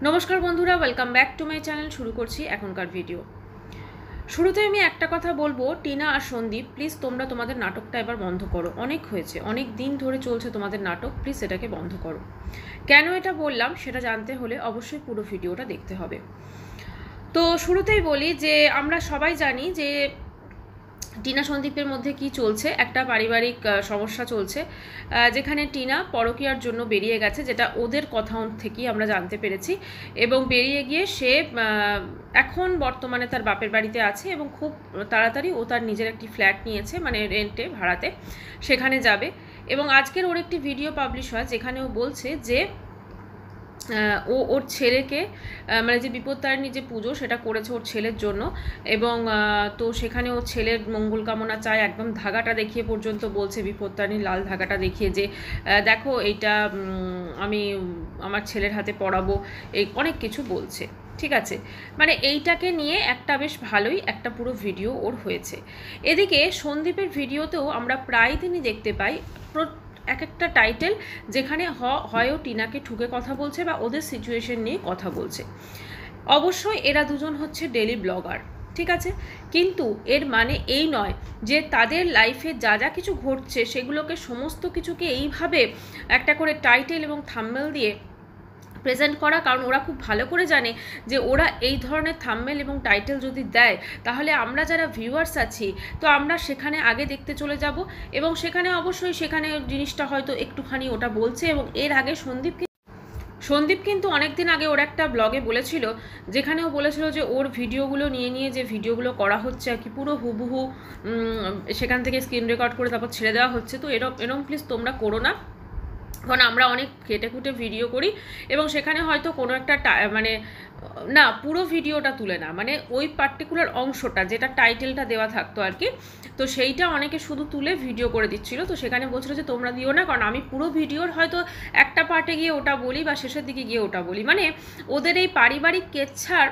নমস্কার বন্ধুরা, welcome back to my channel. শুরু করছি এখনকার ভিডিও। শুরুতে আমি একটা কথা বলবো, টিনা আর সন্দীপ, প্লিজ তোমরা তোমাদের নাটকটা এবার বন্ধ করো। অনেক হয়েছে, অনেক দিন ধরে চলছে তোমাদের নাটক, প্লিজ এটাকে বন্ধ করো। কেন এটা বললাম সেটা জানতে হলে অবশ্যই পুরো ভিডিওটা দেখতে হবে। তো শুরুতেই বলি যে আমরা সবাই জানি যে টিনা সন্দীপের মধ্যে কি চলছে, একটা পারিবারিক সমস্যা চলছে, যেখানে টিনা পরকীয়ার জন্য বেরিয়ে গেছে, যেটা ওদের কথা থেকেই আমরা জানতে পেরেছি। এবং বেরিয়ে গিয়ে সে এখন বর্তমানে তার বাপের বাড়িতে আছে এবং খুব তাড়াতাড়ি ও তার নিজের একটি ফ্ল্যাট নিয়েছে, মানে রেন্টে, ভাড়াতে, সেখানে যাবে। এবং আজকের ওর একটি ভিডিও পাবলিশ হয় যেখানে ও বলছে যে ওর ছেলেকে, মানে যে বিপত্তারিণী যে পুজো সেটা করেছে ওর ছেলের জন্য, এবং তো সেখানে ওর ছেলের মঙ্গল কামনা চায়, একদম ধাগাটা দেখিয়ে পর্যন্ত বলছে, বিপত্তারিণীর লাল ধাগাটা দেখিয়ে, যে দেখো এইটা আমি আমার ছেলের হাতে পরাবো, এই অনেক কিছু বলছে। ঠিক আছে, মানে এইটাকে নিয়ে একটা বেশ ভালোই একটা পুরো ভিডিও ওর হয়েছে। এদিকে সন্দীপের ভিডিওতেও আমরা প্রায় দিনই দেখতে পাই এক একটা টাইটেল যেখানে হয়ও টিনাকে ঠুকে কথা বলছে বা ওদের সিচুয়েশন নিয়ে কথা বলছে। অবশ্যই এরা দুজন হচ্ছে ডেলি ব্লগার, ঠিক আছে, কিন্তু এর মানে এই নয় যে তাদের লাইফে যা যা কিছু ঘটছে সেগুলোকে সমস্ত কিছুকে এইভাবে একটা করে টাইটেল এবং থাম্বনেল দিয়ে প্রেজেন্ট করা। কারণ ওরা খুব ভালো করে জানে যে ওরা এই ধরনের থাম্বনেল এবং টাইটেল যদি দেয় তাহলে আমরা যারা ভিউয়ার্স আছি তো আমরা সেখানে আগে দেখতে চলে যাব, এবং সেখানে অবশ্যই সেখানে জিনিসটা হয়তো একটুখানি ওটা বলছে। এবং এর আগে সন্দীপ কিন্তু অনেকদিন আগে ওর একটা ব্লগে বলেছিল, যেখানে ও বলেছিল যে ওর ভিডিওগুলো নিয়ে যে ভিডিওগুলো করা হচ্ছে আর কি, পুরো হুবহু সেখান থেকে স্ক্রিন রেকর্ড করে তারপর ছেড়ে দেওয়া হচ্ছে। তো এরম প্লিজ তোমরা করো না, কারণ আমরা অনেক কেটে কুটে ভিডিও করি এবং সেখানে হয়তো কোনো একটা মানে না, পুরো ভিডিওটা তুলে না, মানে ওই পার্টিকুলার অংশটা যেটা টাইটেলটা দেওয়া থাকতো আর কি, তো সেইটা অনেকে শুধু তুলে ভিডিও করে দিচ্ছিল। তো সেখানে বলছিল যে তোমরা দিও না, কারণ আমি পুরো ভিডিওর হয়তো একটা পার্টে গিয়ে ওটা বলি বা শেষের দিকে গিয়ে ওটা বলি। মানে ওদের এই পারিবারিক কেচ্ছার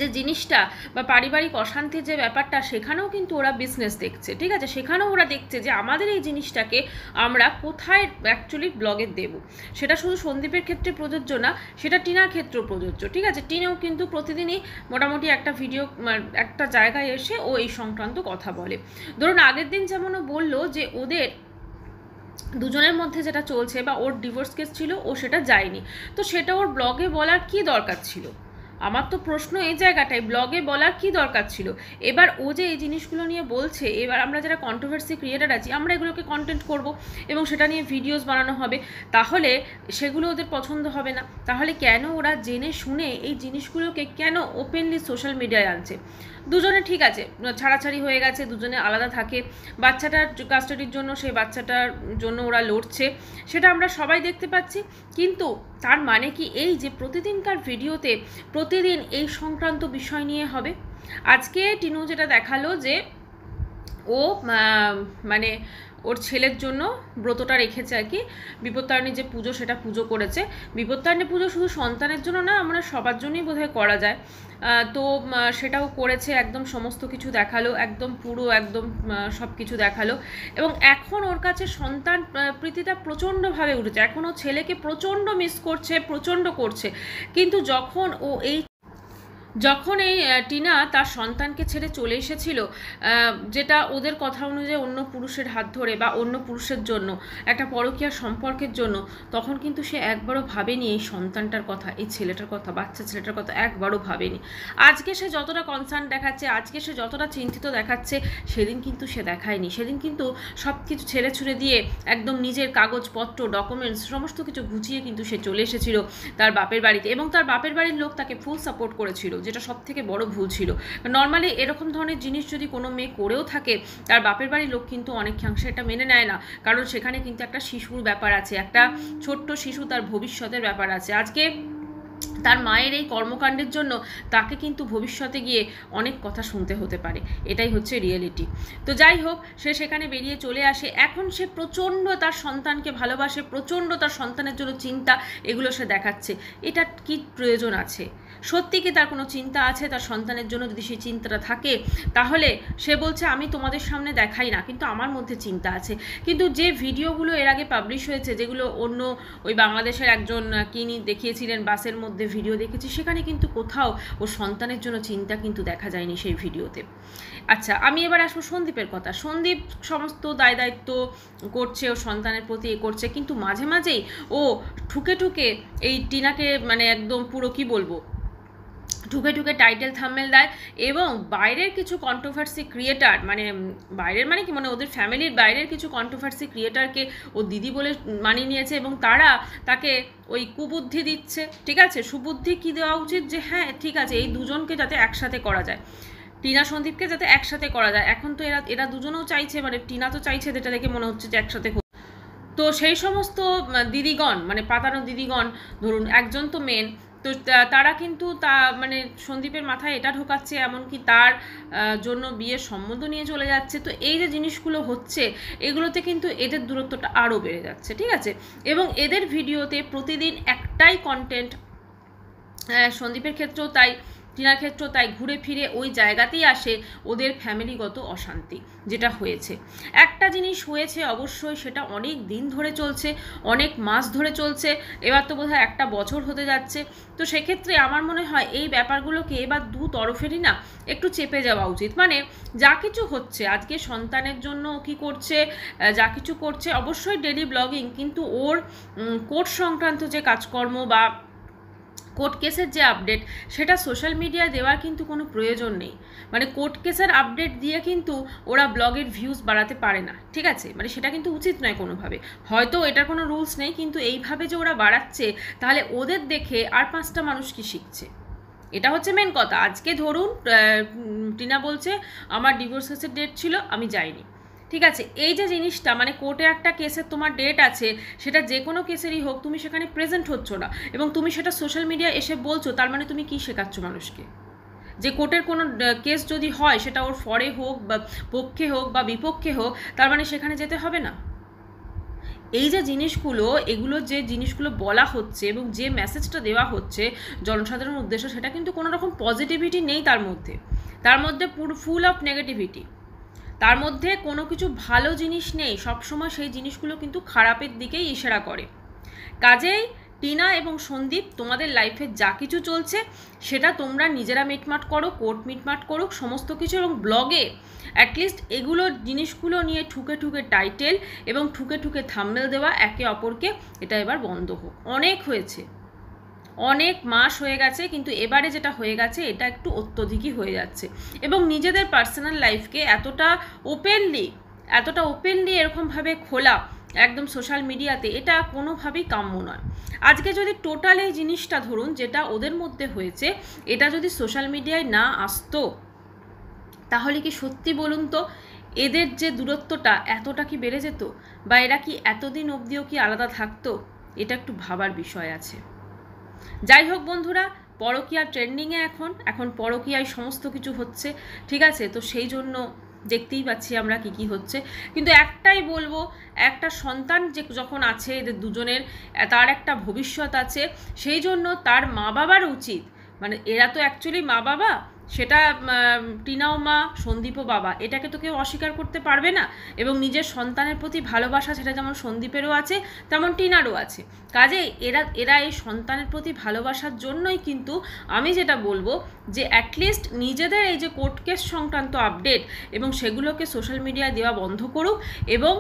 যে জিনিসটা বা পারিবারিক অশান্তির যে ব্যাপারটা, সেখানেও কিন্তু ওরা বিজনেস দেখছে, ঠিক আছে, সেখানেও ওরা দেখছে যে আমাদের এই জিনিসটাকে আমরা কোথায় অ্যাকচুয়ালি ব্লগে দেব। সেটা শুধু সন্দীপের ক্ষেত্রে প্রযোজ্য না, সেটা টিনার ক্ষেত্রেও প্রযোজ্য, ঠিক আছে। টিনাও কিন্তু প্রতিদিনই মোটামুটি একটা ভিডিও, একটা জায়গায় এসে ও এই সংক্রান্ত কথা বলে। ধরুন আগের দিন যেমন ও বললো যে ওদের দুজনের মধ্যে যেটা চলছে বা ওর ডিভোর্স কেস ছিল, ও সেটা যায়নি, তো সেটা ওর ব্লগে বলার কি দরকার ছিল? আমার তো প্রশ্ন এই জায়গাটাই, ব্লগে বলার কি দরকার ছিল? এবার ও যে এই জিনিসগুলো নিয়ে বলছে, এবার আমরা যারা কন্ট্রোভার্সি ক্রিয়েটার আছি আমরা এগুলোকে কন্টেন্ট করব এবং সেটা নিয়ে ভিডিওস বানানো হবে, তাহলে সেগুলো ওদের পছন্দ হবে না। তাহলে কেন ওরা জেনে শুনে এই জিনিসগুলোকে কেন ওপেনলি সোশ্যাল মিডিয়ায় আনছে? দুজনে ঠিক আছে, ছাড়াছাড়ি হয়ে গেছে, দুজনে আলাদা থাকে, বাচ্চাটার কাস্টাডির জন্য সেই বাচ্চাটার জন্য ওরা লড়ছে, সেটা আমরা সবাই দেখতে পাচ্ছি। কিন্তু তার মানে কি এই যে প্রতিদিনকার ভিডিওতে প্রতিদিন এই সংক্রান্ত বিষয় নিয়ে হবে? আজকে টিনু যেটা দেখালো যে ও মানে ওর ছেলের জন্য ব্রতটা রেখেছে আর কি, বিপত্তারিণী যে পুজো সেটা পুজো করেছে। বিপত্তারিণী পুজো শুধু সন্তানের জন্য না, আমরা সবার জন্যই বোধহয় করা যায়, তো সেটাও করেছে, একদম সমস্ত কিছু দেখালো, একদম পুরো একদম সব কিছু দেখালো। এবং এখন ওর কাছে সন্তান প্রীতিটা প্রচণ্ডভাবে উঠেছে, এখন ও ছেলেকে প্রচণ্ড মিস করছে, প্রচণ্ড করছে। কিন্তু যখন এই টিনা তার সন্তানকে ছেড়ে চলে এসেছিল, যেটা ওদের কথা অনুযায়ী অন্য পুরুষের হাত ধরে বা অন্য পুরুষের জন্য, একটা পরকীয়ার সম্পর্কের জন্য, তখন কিন্তু সে একবারও ভাবেনি এই সন্তানটার কথা, এই ছেলেটার কথা, বাচ্চা ছেলেটার কথা একবারও ভাবেনি। আজকে সে যতটা কনসার্ন দেখাচ্ছে, আজকে সে যতটা চিন্তিত দেখাচ্ছে, সেদিন কিন্তু সে দেখায়নি। সেদিন কিন্তু সব কিছু ছেড়ে ছুড়ে দিয়ে একদম নিজের কাগজপত্র, ডকুমেন্টস সমস্ত কিছু গুছিয়ে কিন্তু সে চলে এসেছিল তার বাপের বাড়িতে, এবং তার বাপের বাড়ির লোক তাকে ফুল সাপোর্ট করেছিল, যেটা সব থেকে বড় ভুল ছিল। নর্মালি এরকম ধরনের জিনিস যদি কোনো মেয়ে করেও থাকে, তার বাপের বাড়ির লোক কিন্তু অনেকাংশে এটা মেনে নেয় না, কারণ সেখানে কিন্তু একটা শিশুর ব্যাপার আছে, একটা ছোট্ট শিশু, তার ভবিষ্যতের ব্যাপার আছে। আজকে তার মায়ের এই কর্মকাণ্ডের জন্য তাকে কিন্তু ভবিষ্যতে গিয়ে অনেক কথা শুনতে হতে পারে, এটাই হচ্ছে রিয়েলিটি। তো যাই হোক, সে সেখানে বেরিয়ে চলে আসে। এখন সে প্রচণ্ড তার সন্তানকে ভালোবাসে, প্রচণ্ড তার সন্তানের জন্য চিন্তা, এগুলো সে দেখাচ্ছে। এটা কি প্রয়োজন আছে? সত্যি কি তার কোনো চিন্তা আছে তার সন্তানের জন্য? যদি সেই চিন্তাটা থাকে তাহলে সে বলছে আমি তোমাদের সামনে দেখাই না, কিন্তু আমার মধ্যে চিন্তা আছে। কিন্তু যে ভিডিওগুলো এর আগে পাবলিশ হয়েছে, যেগুলো অন্য ওই বাংলাদেশের একজন কিনি দেখিয়েছিলেন, বাসের মধ্যে ভিডিও দেখেছি, সেখানে কিন্তু কোথাও ওর সন্তানের জন্য চিন্তা কিন্তু দেখা যায়নি সেই ভিডিওতে। আচ্ছা, আমি এবার আসবো সন্দীপের কথা। সন্দীপ সমস্ত দায় দায়িত্ব করছে, ও সন্তানের প্রতি এ করছে, কিন্তু মাঝে মাঝেই ও ঠুকে ঠুকে এই টিনাকে মানে একদম পুরো কি বলবো, ঠুকে ঠুকে টাইটেল থাম্বনেল দেয়, এবং বাইরের কিছু কন্ট্রোভার্সি ক্রিয়েটার, মানে বাইরের মানে কি, মানে ওদের ফ্যামিলির বাইরের কিছু কন্ট্রোভার্সি ক্রিয়েটারকে ও দিদি বলে মানিয়ে নিয়েছে, এবং তারা তাকে ওই কুবুদ্ধি দিচ্ছে। ঠিক আছে, সুবুদ্ধি কি দেওয়া উচিত, যে হ্যাঁ ঠিক আছে এই দুজনকে যাতে একসাথে করা যায়, টিনা সন্দীপকে যাতে একসাথে করা যায়। এখন তো এরা দুজনেও চাইছে, মানে টিনা তো চাইছে, যেটা দেখে মনে হচ্ছে যে একসাথে। তো সেই সমস্ত দিদিগণ, মানে পাতানো দিদিগণ, ধরুন একজন তো মেন, তো তারা কিন্তু মানে সন্দীপের মাথায় এটা ঢোকাচ্ছে, এমনকি তার জন্য বিয়ের সম্বন্ধ নিয়ে চলে যাচ্ছে। তো এই যে জিনিসগুলো হচ্ছে, এগুলোতে কিন্তু এদের দূরত্বটা আরও বেড়ে যাচ্ছে। ঠিক আছে, এবং এদের ভিডিওতে প্রতিদিন একটাই কন্টেন্ট, সন্দীপের ক্ষেত্রেও তাই, টিনার ক্ষেত্রেও তাই, ঘুরে ফিরে ওই জায়গাতেই আসে ওদের ফ্যামিলিগত অশান্তি যেটা হয়েছে। একটা জিনিস হয়েছে অবশ্যই, সেটা অনেক দিন ধরে চলছে, অনেক মাস ধরে চলছে, এবার তো বোধহয় একটা বছর হতে যাচ্ছে। তো সেক্ষেত্রে আমার মনে হয় এই ব্যাপারগুলোকে এবার দু তরফেরই না একটু চেপে যাওয়া উচিত। মানে যা কিছু হচ্ছে আজকে সন্তানের জন্য কি করছে, যা কিছু করছে, অবশ্যই ডেলি ব্লগিং, কিন্তু ওর কোর্ট সংক্রান্ত যে কাজকর্ম বা কোর্ট কেসের যে আপডেট, সেটা সোশ্যাল মিডিয়ায় দেওয়ার কিন্তু কোনো প্রয়োজন নেই। মানে কোর্ট কেসের আপডেট দিয়ে কিন্তু ওরা ব্লগের ভিউজ বাড়াতে পারে না। ঠিক আছে, মানে সেটা কিন্তু উচিত নয় কোনোভাবে। হয়তো এটার কোনো রুলস নেই, কিন্তু এইভাবে যে ওরা বাড়াচ্ছে, তাহলে ওদের দেখে আর 5টা মানুষ কি শিখছে, এটা হচ্ছে মেন কথা। আজকে ধরুন টিনা বলছে আমার ডিভোর্স কেসের ডেট ছিল, আমি যাইনি। ঠিক আছে, এই যে জিনিসটা, মানে কোর্টে একটা কেসের তোমার ডেট আছে, সেটা যে কোনো কেসেরই হোক, তুমি সেখানে প্রেজেন্ট হচ্ছ না, এবং তুমি সেটা সোশ্যাল মিডিয়ায় এসে বলছো, তার মানে তুমি কি শেখাচ্ছ মানুষকে? যে কোর্টের কোনো কেস যদি হয়, সেটা ওর ফরে হোক বা পক্ষে হোক বা বিপক্ষে হোক, তার মানে সেখানে যেতে হবে না। এই যে জিনিসগুলো, এগুলো যে জিনিসগুলো বলা হচ্ছে এবং যে মেসেজটা দেওয়া হচ্ছে জনসাধারণের উদ্দেশ্য, সেটা কিন্তু কোনো রকম পজিটিভিটি নেই তার মধ্যে পুরো ফুল অফ নেগেটিভিটি। তার মধ্যে কোনো কিছু ভালো জিনিস নেই, সবসময় সেই জিনিসগুলো কিন্তু খারাপের দিকেই ইশারা করে। কাজেই টিনা এবং সন্দীপ, তোমাদের লাইফে যা কিছু চলছে সেটা তোমরা নিজেরা মিটমাট করো, কোর্ট মিটমাট করুক সমস্ত কিছু, এবং ব্লগে অ্যাটলিস্ট এগুলো জিনিসগুলো নিয়ে ঠুকে ঠুকে টাইটেল এবং ঠুকে ঠুকে থাম্বনেল দেওয়া একে অপরকে, এটা এবার বন্ধ হোক। অনেক হয়েছে, অনেক মাস হয়ে গেছে, কিন্তু এবারে যেটা হয়ে গেছে এটা একটু অত্যধিকই হয়ে যাচ্ছে। এবং নিজেদের পার্সোনাল লাইফকে এতটা ওপেনলি এরকমভাবে খোলা একদম সোশ্যাল মিডিয়াতে, এটা কোনোভাবেই কাম্য নয়। আজকে যদি টোটাল এই জিনিসটা ধরুন যেটা ওদের মধ্যে হয়েছে, এটা যদি সোশ্যাল মিডিয়ায় না আসতো, তাহলে কি সত্যি বলুন তো এদের যে দূরত্বটা এতটা কি বেড়ে যেত, বা এরা কি এতদিন অবধিও কি আলাদা থাকতো? এটা একটু ভাবার বিষয় আছে। যাই হোক বন্ধুরা, পরকীয়া ট্রেন্ডিংয়ে এখন পরকীয়ায় সমস্ত কিছু হচ্ছে। ঠিক আছে, তো সেই জন্য দেখতেই পাচ্ছি আমরা কি হচ্ছে। কিন্তু একটাই বলবো, একটা সন্তান যে যখন আছে এদের দুজনের, তার একটা ভবিষ্যৎ আছে, সেই জন্য তার মা বাবার উচিত, মানে এরা তো অ্যাকচুয়ালি মা বাবা, সেটা টিনাও মা, সন্দীপও বাবা, এটাকে তো কেউ অস্বীকার করতে পারবে না। এবং নিজের সন্তানের প্রতি ভালোবাসা, সেটা যেমন সন্দীপেরও আছে তেমন টিনারও আছে। কাজেই এরা এই সন্তানের প্রতি ভালোবাসার জন্যই কিন্তু আমি যেটা বলবো, যে অ্যাটলিস্ট নিজেদের এই যে কোর্ট কেস সংক্রান্ত আপডেট এবং সেগুলোকে সোশ্যাল মিডিয়ায় দেওয়া বন্ধ করুক, এবং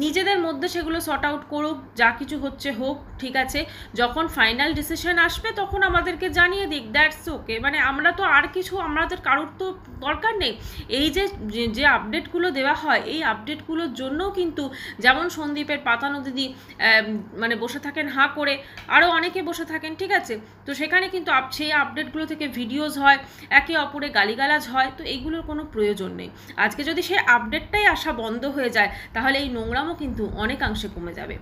নিজেদের মধ্যে সেগুলো সর্ট আউট করুক, যা কিছু হচ্ছে হোক। ঠিক আছে, যখন ফাইনাল ডিসিশন আসবে তখন আমাদেরকে জানিয়ে দিক, দ্যাটস ওকে। মানে আমরা তো আর কিছু, আমাদের কারোর তো দরকার নেই। এই যে আপডেটগুলো দেওয়া হয়, এই আপডেটগুলোর জন্যও কিন্তু যেমন সন্দীপের পাতানো দিদি মানে বসে থাকেন হাঁ করে, আরও অনেকে বসে থাকেন। ঠিক আছে, তো সেখানে কিন্তু সেই আপডেটগুলো থেকে ভিডিওস হয়, একে অপরে গালিগালাজ হয়, তো এইগুলোর কোনো প্রয়োজন নেই। আজকে যদি সেই আপডেটটাই আসা বন্ধ হয়ে যায়, তাহলে এই নোংরামও কিন্তু অনেকাংশে কমে যাবে।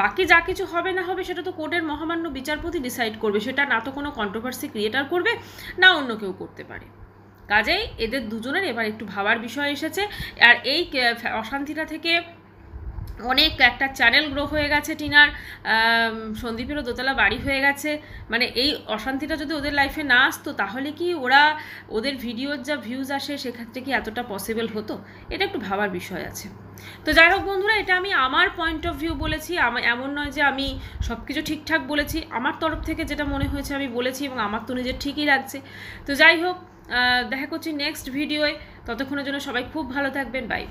বাকি যা কিছু হবে না হবে সেটা তো কোর্টের মহামান্য বিচারপতি ডিসাইড করবে, সেটা না তো কোনো কন্ট্রোভার্সি ক্রিয়েটার করবে, না অন্য কেউ করতে পারে। কাজেই এদের দুজনের এবার একটু ভাবার বিষয় এসেছে। আর এই অশান্তিটা থেকে অনেক একটা চ্যানেল গ্রো হয়ে গেছে টিনার, সন্দীপেরও দোতলা বাড়ি হয়ে গেছে। মানে এই অশান্তিটা যদি ওদের লাইফে না আসতো তাহলে কি ওদের ভিডিওর যা ভিউজ আসে সেক্ষেত্রে কি এতটা পসিবল হতো? এটা একটু ভাবার বিষয় আছে। তো যাই হোক বন্ধুরা, এটা আমি আমার পয়েন্ট অফ ভিউ বলেছি, এমন নয় যে আমি সব কিছু ঠিকঠাক বলেছি, আমার তরফ থেকে যেটা মনে হয়েছে আমি বলেছি এবং আমার তো নিজের ঠিকই লাগছে। তো যাই হোক, দেখা করছি নেক্সট ভিডিওয়ে, ততক্ষণের জন্য সবাই খুব ভালো থাকবেন, বাই।